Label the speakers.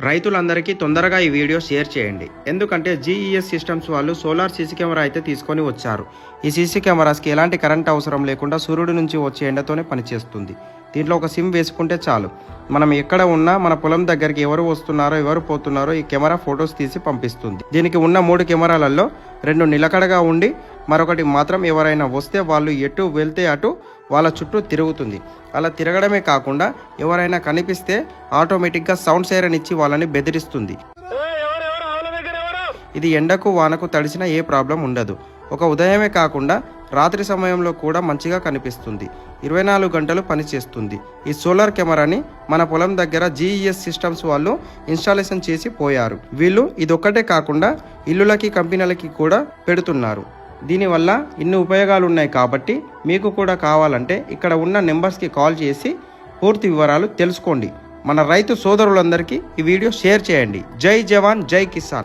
Speaker 1: రైతులందరికీ తొందరగా ఈ వీడియో షేర్ చేయండి. ఎందుకంటే జీఈఎస్ సిస్టమ్స్ వాళ్ళు సోలార్ సీసీ కెమెరా అయితే తీసుకొని వచ్చారు. ఈ సీసీ కెమెరాస్కి ఎలాంటి కరెంట్ అవసరం లేకుండా సూర్యుడి నుంచి వచ్చే ఎండతోనే పనిచేస్తుంది. దీంట్లో ఒక సిమ్ వేసుకుంటే చాలు. మనం ఎక్కడ ఉన్నా మన పొలం దగ్గరికి ఎవరు వస్తున్నారో ఎవరు పోతున్నారో ఈ కెమెరా ఫొటోస్ తీసి పంపిస్తుంది. దీనికి ఉన్న 3 కెమెరాలలో 2 నిలకడగా ఉండి మరొకటి మాత్రం ఎవరైనా వస్తే వాళ్ళు ఎటు వెళ్తే అటు వాళ్ళ చుట్టూ తిరుగుతుంది. అలా తిరగడమే కాకుండా ఎవరైనా కనిపిస్తే ఆటోమేటిక్గా సౌండ్ సైరన్ ఇచ్చి వాళ్ళని బెదిరిస్తుంది. ఇది ఎండకు వానకు తడిసిన ఏ ప్రాబ్లం ఉండదు. ఒక ఉదయమే కాకుండా రాత్రి సమయంలో కూడా మంచిగా కనిపిస్తుంది. 24 గంటలు పనిచేస్తుంది. ఈ సోలార్ కెమెరాని మన పొలం దగ్గర జీఈఎస్ సిస్టమ్స్ వాళ్ళు ఇన్స్టాలేషన్ చేసి పోయారు. వీళ్ళు ఇదొక్కటే కాకుండా ఇల్లులకి కంపెనీలకి కూడా పెడుతున్నారు. దీనివల్ల ఇన్ని ఉపయోగాలు ఉన్నాయి కాబట్టి మీకు కూడా కావాలంటే ఇక్కడ ఉన్న నెంబర్స్కి కాల్ చేసి పూర్తి వివరాలు తెలుసుకోండి. మన రైతు సోదరులందరికీ ఈ వీడియో షేర్ చేయండి. జై జవాన్, జై కిసాన్.